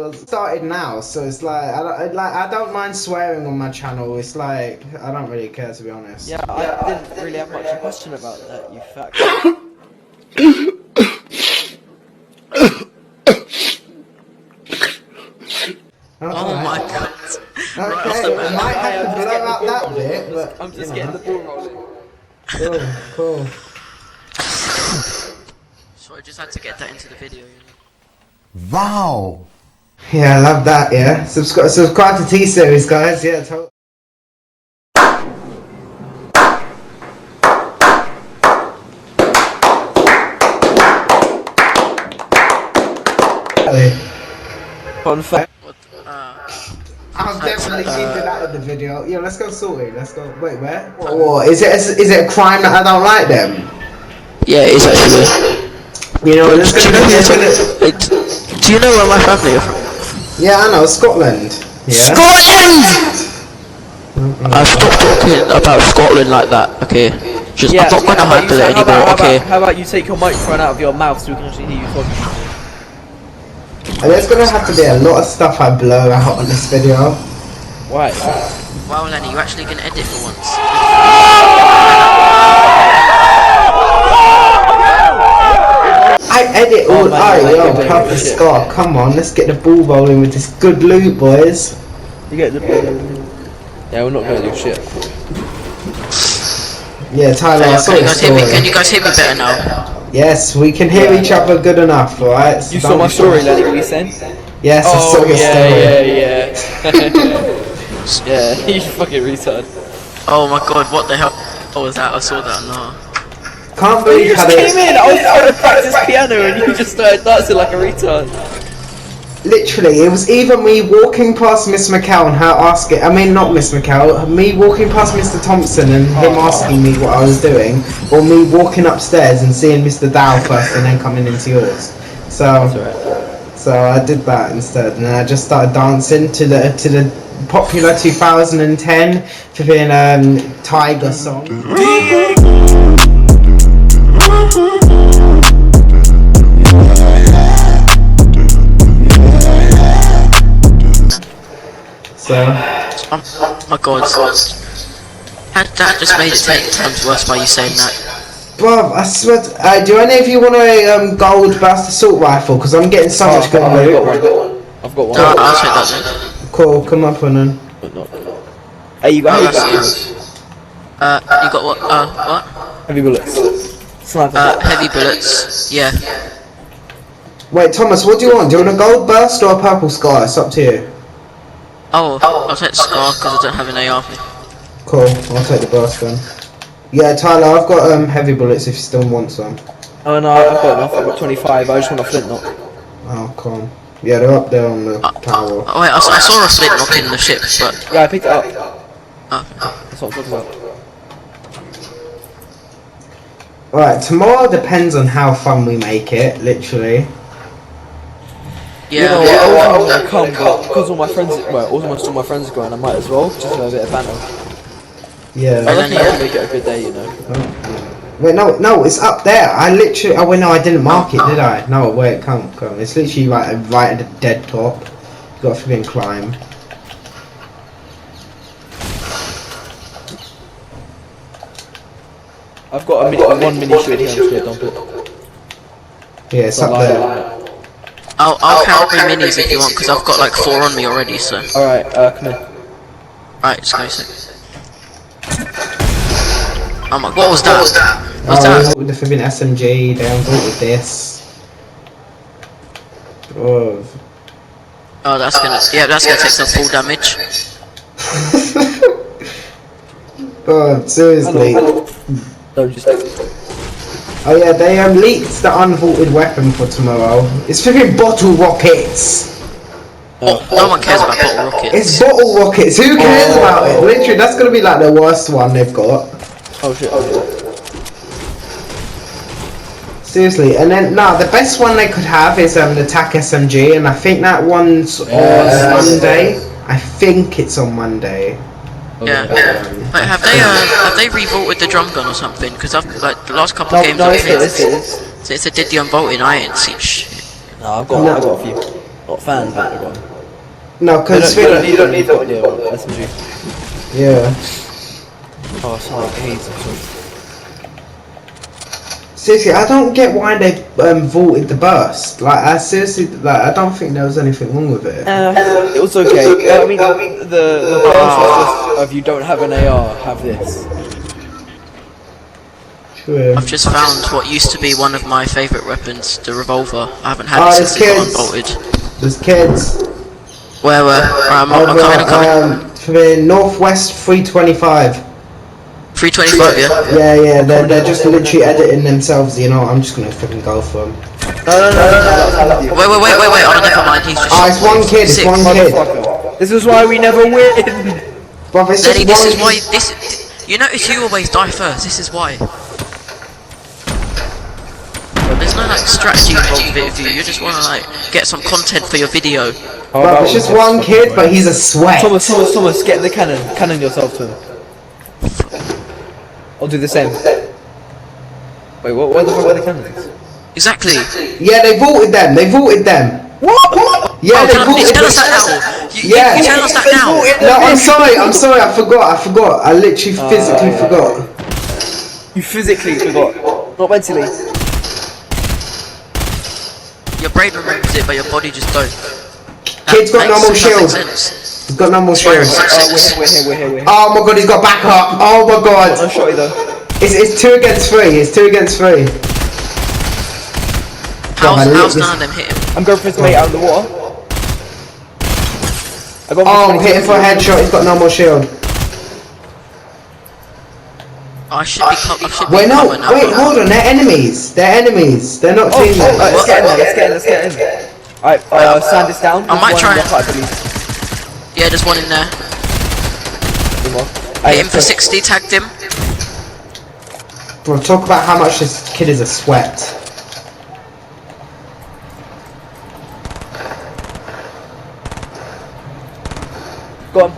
was started now, so it's like I don't mind swearing on my channel. It's like I don't really care, to be honest. Yeah, I didn't really have much to question about that, you fuck. Oh my god. Okay, I might have to blow out that bit, but I'm just getting the ball rolling. Cool. So I just had to get that into the video, you know. Wow. Yeah, I love that. Yeah, subscribe to T-Series, guys. Yeah, totally. Confirm. I've definitely seen that in the video. Yeah, let's go sorted. Let's go. Wait, where? What? Is it a crime that I don't like them? Yeah, it is actually. You know, let's go. Do you know where my family are from? Yeah, I know, Scotland. Yeah. Scotland! I've stopped talking about Scotland like that, okay? Just, I'm not gonna handle it anymore, okay? How about you take your microphone out of your mouth so we can actually hear you talking? And there's gonna have to be a lot of stuff I blow out on this video. Why? Wow, Lenny, you're actually gonna edit for once. I edit all. Yo, Papa Scott, come on, let's get the ball rolling with this good loot, boys. You get the ball. Yeah, we're not gonna do shit. Yeah, Tyler, I saw your story. Can you guys hear me better now? Yes, we can hear each other good enough, alright? So you saw my story, Lenny, what you saying? Yes, I saw your story. Yeah, you fucking retard. Oh my god, what the hell was that? I saw that, no. Can't believe you just came in, I was trying to practice piano and you just started dancing like a retard. Literally, it was either me walking past Miss McCall and her asking, I mean not Miss McCall, me walking past Mr. Thompson and him asking me what I was doing, or me walking upstairs and seeing Mr. Dow first and then coming into yours. So I did that instead, and I just started dancing to the popular 2010 flipping Tiger song. So. Oh my god. That just made it 10 times worse by you saying that. Bob, I swear, do any of you want a gold burst assault rifle? Because I'm getting so much good loot. I've got one. No, I'll take that then. Cool, come up on then. Hey, you got you got what? Heavy bullets. Sniper. Heavy bullets, yeah. Wait, Thomas, what do you want? Do you want a gold burst or a purple scar? It's up to you. Oh, I'll take the scar because I don't have an AR. Cool, I'll take the burst then. Yeah, Tyler, I've got heavy bullets if you still want some. Oh no, I've got enough. I've got 25. I just want a flintlock. Oh, cool. Yeah, they're up there on the tower. Oh wait, I saw a flintlock in the ship, but... Yeah, I picked it up. Okay. That's what I'm talking about. Alright, tomorrow depends on how fun we make it, literally. Yeah. You know, I was gonna come, but because all my friends, almost all my friends are going, I might as well, just have a bit of banter. Yeah. I reckon I'll make it a good day, you know. Oh, wait, no, it's up there. I didn't mark it, did I? No, wait, come. It's literally right at the dead top. You gotta freaking climb. I've got one mini shooting here, I'm just gonna dump it. Yeah, it's up there. I'll count the minis if you want, because I've got like 4 on me already, so... Alright, come in. Right, just go sit. Oh my, what was that? What's that? With the flipping SMG, they unvaulted this. Oh, That's gonna take some full damage. God, seriously. Don't just... Oh yeah, they leaked the unvaulted weapon for tomorrow. It's flipping bottle rockets! Oh, no one cares about bottle rockets. It's bottle rockets, who cares about it? Literally, that's gonna be like the worst one they've got. Oh shit, Seriously, and then, the best one they could have is the TAC SMG, and I think that one's on Monday. I think it's on Monday. Yeah. Wait, have they revolted the drum gun or something? Because I've like the last couple of games I've played, since they did the unbolting, I ain't seen shit. No, I've got a few. Not fan banter gun. No, because You don't need that. Yeah, well, SMG. yeah. Oh, it's like AIDS or something. Seriously, I don't get why they vaulted the burst. Like, I seriously, like, I don't think there was anything wrong with it. It was okay. I mean, the burst was just of you don't have an AR, have this. True. I've just found what used to be one of my favourite weapons, the revolver. I haven't had Oh, it there's since it got kids. unbolted. There's kids. Where? I'm coming. For the northwest 325. 325, yeah? Yeah, they're just literally editing themselves, you know. I'm just gonna freaking go for them. No. Wait. Oh, never mind. He's just. Oh, it's one kid. It's Sick. one kid. This is why we never win. Bruv, it's Lenny, just this one is why. kid. You notice you always die first. This is why. There's no like strategy involved with it with you. You just want to like get some content for your video. Bruv, it's just one kid, but he's a sweat. Thomas, get the cannon. Cannon yourself to him. I'll do the same. Wait, where the fuck are the cannons? Exactly. Yeah, they vaulted them. What? Yeah, they You vaulted tell us them. that now. Yeah. You tell us that now. No, I'm sorry, I forgot. I literally physically forgot. You physically forgot, not mentally. Your brain remembers it, but your body just don't. Kid's got no more shield. Sense. He's got no more shield. We're here. Oh my god, he's got backup. Oh my god. I'll shot you though. It's 2 against 3. It's 2 against 3. How's none of them hit him? I'm going for his mate out of the water. I got Oh, hit him for a headshot. He's got no more shield. I should be covered. Wait, no. Wait, hold on. They're enemies. They're not teammates. Alright, let's get in there. Alright, sand this down. I might try and. Yeah, there's one in there. Hit him for 60, tagged him. Bro, talk about how much this kid is a sweat. Go on.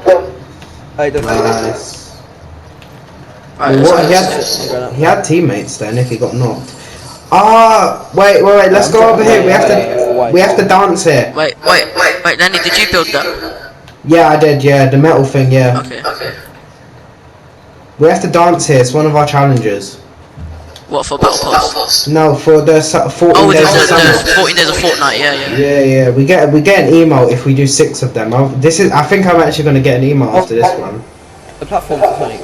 Alright, don't Nice. Right, What, let's go. he had teammates then if he got knocked. Ah, wait, let's go over here. We have to dance here. Wait, Lenny, did you build that? Yeah, I did, yeah, the metal thing, yeah. Okay. We have to dance here, it's one of our challenges. What, for Battle Pass? No, for the 14 Oh, days of the summer. 14 days of Fortnite, yeah. Yeah, we get an email if we do 6 of them. I think I'm actually gonna get an email after this one. The platform's funny.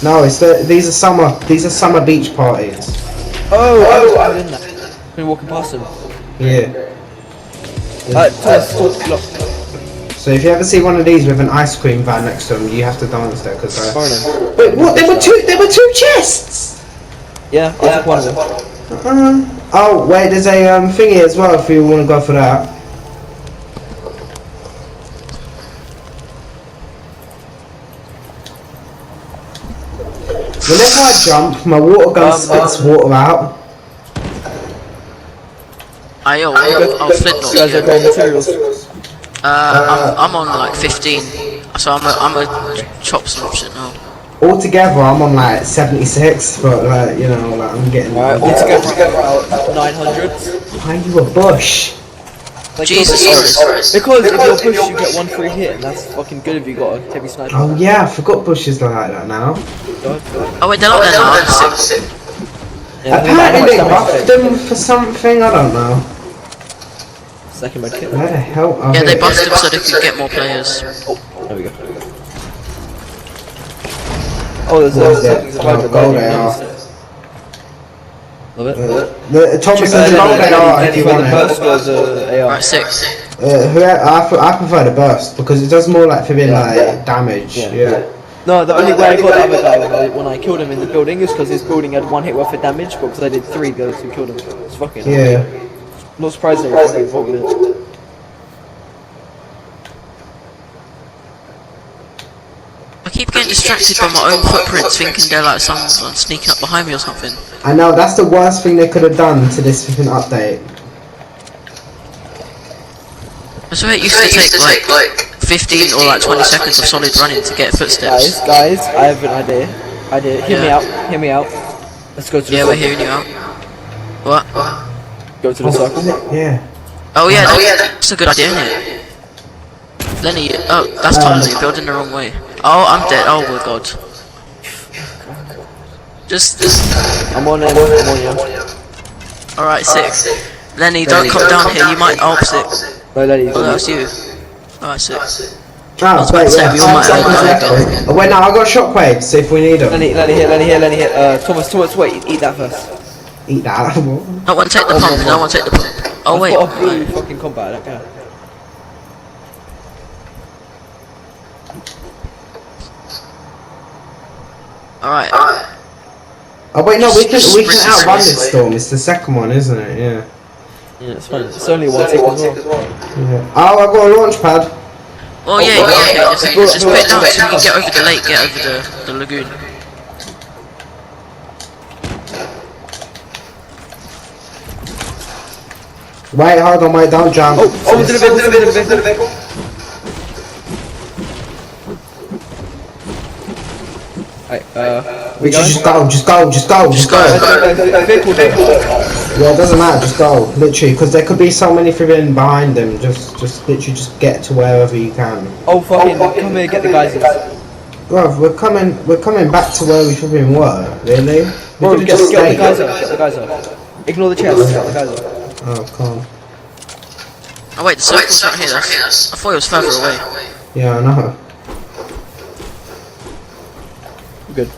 No, these are summer beach parties. I'm in there. Been walking past them. Yeah. Thomas, look. So if you ever see one of these with an ice cream van next to them, you have to dance there because. Morning. Wait, what? There were two chests. Yeah, I took one of them. Oh wait, there's a thingy as well if you want to go for that. Whenever I jump, my water gun spits water out. I'll flintlock. You guys are going materials. I'm on like 15, so I'm a chop some shit now. Altogether, I'm on like 76, but like you know, like I'm getting. Alright, altogether about 900. Why are you a bush? Like, Jesus Christ. Because if you're bush, you get 1 free hit, and that's fucking good if you got a heavy sniper. Oh yeah, I forgot bushes are like that now. Oh wait, they're not there now. I'm sick. Yeah, Apparently they how much buffed damage them for something, I don't know. Second med kit. Where the hell are Yeah, they buffed them so they could get more players. Oh, there we go. Oh, there's Where's a it? Oh, go there. Love it. The Thomas says go there if you want the it. burst or the AR? Right, sick. I prefer the burst because it does more like for being like damage. Yeah. No, the only way I got the other guy when I killed him in the building is because his building had 1 hit worth of damage, but because I did 3, the other 2 killed him. It's fucking. Yeah. Not surprising if I voted it. I keep getting distracted by my own footprints, thinking they're like someone sneaking up behind me or something. I know that's the worst thing they could have done to this freaking update. I swear it used to take like 15 or like 20 seconds of solid running to get footsteps. Guys, I have an idea. Hear me out. Let's go to the Yeah, circle. we're hearing you out. What? Go to the circle. Yeah. Oh yeah, that's a good idea, isn't it? Lenny, oh, that's Tyler, you're building the wrong way. Oh, I'm dead. Oh my god. Just. I'm on you. Alright, sick. Lenny, don't come down here, you might. Oh, sick. No, Lenny. Oh, that's you. Alright, sick. Ah, was about to say, we all might seconds have left. gone. Oh, wait, no, I got shockwaves. See if we need them. Lenny here. Thomas, wait, eat that first. Eat that. No one take the pump, no one take the pump. Oh, wait. I've got a blue fucking combat, I don't care. Alright. Oh wait, no, we can Just outrun this storm. It's the second one, isn't it? Yeah. Yeah, it's fine. It's only one tick as well. Yeah. Oh, I got a launch pad. Oh, yeah, okay, just put it down so we can get over the lake, get over the lagoon. Wait, hold on, wait, don't jump. To the vehicle. We should just go. Vehicle. Yeah, it doesn't matter, just go. Literally, because there could be so many friggin' behind them. Just literally just get to wherever you can. Oh fucking, come here, get the guys. Bruv, we're coming back to where we friggin' were, really? Bro, We get could've the guys up, get the guys up. Ignore the chest, get the guys up. Oh, calm. Oh, wait, the circle's not here. I thought it was further away. Yeah, I know. Good.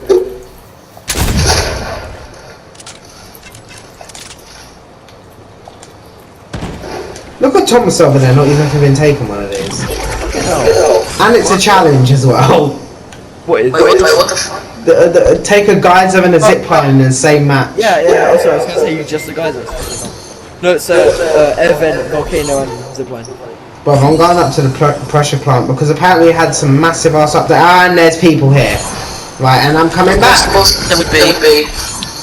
Look at Thomas over there, not even having taken one of these. And it's a challenge as well. What is? Wait, what the fuck? Take a geyser and a zip line in the same match. Yeah. Also, I was gonna say you just the guys. No, it's Evan, Volcano, and Zipline. Bruv, I'm going up to the pressure plant because apparently it had some massive ass up there. And there's people here. Right, and I'm coming back. There would be.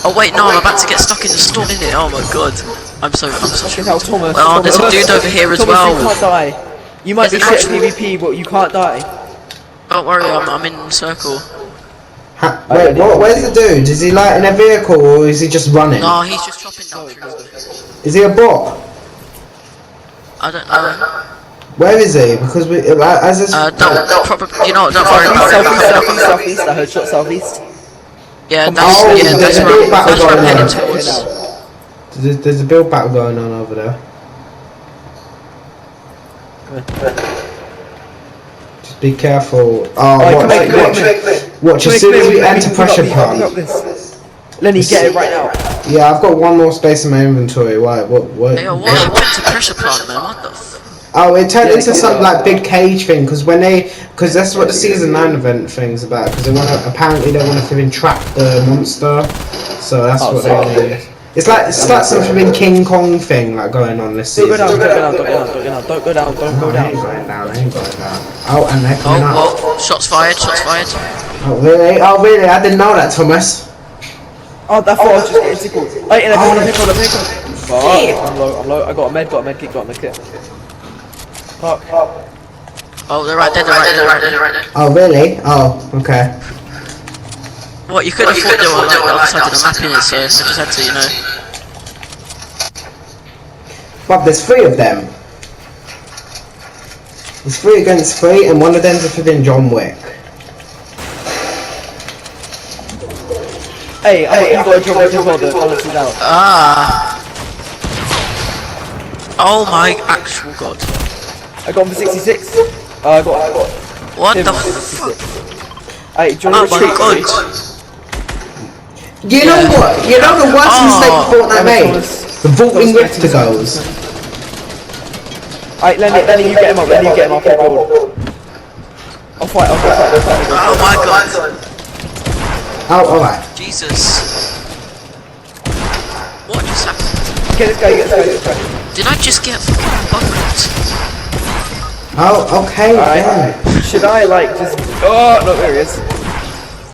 Oh wait, no, I'm about to get stuck in the storm, innit? Oh my god. I'm so Fucking hell, Thomas. Oh, there's a dude over here as Thomas, well. you can't die. You might be There's shit an at PvP, but you can't die. Don't worry, I'm in the circle. Wait, where's the dude? Is he like in a vehicle or is he just running? No, he's just chopping down trees. Is he a bot? I don't know. Where is he? Because we, as this, Probably, you know, don't worry about it. Southeast, I heard shot southeast. Yeah, there's that's a build battle where I'm going heading on. towards. There's a build battle going on over there. Just be careful. Oh, watch. As soon as we enter pressure plant. Lenny, get it right now. Yeah, I've got one more space in my inventory. Why? What? Hey, what happened to pressure plant, man? What the f? Oh, it turned into some like big cage thing because that's what the season 9 event thing's about. Because apparently they want to trap the monster, so that's what they. It's like some flipping King Kong thing like going on this season. Don't go down. Don't go down. I ain't going down. Oh, and they're coming up. Oh, shots fired. Oh really? I didn't know that, Thomas. Oh, that thought I was just getting tickled. Wait, I'm Fuck. I'm low. I got a med kit. Fuck. Oh, they're right there. Oh really? Oh, okay. What, you could have thought they were like the other side of the map, innit, so I just had to, you know. But there's 3 of them. There's 3 against 3, and one of them's a flipping John Wick. Hey, I got a John Wick as well, that balances out. Ah. Oh my actual god. I got him for 66. I got What him the for fuck? 66. Hey, do you Oh want to my retreat? god. You know what? You know the worst mistake Fortnite made? The vaulting Rifter goes. Alright, Lenny, you get him up, I'll get gold. I'll fight. Oh my god. Oh, alright. Jesus. What just happened? Get this guy. Did I just get fucking bugged? Oh, okay, Alright, then. should I like just... Oh, no, there he is.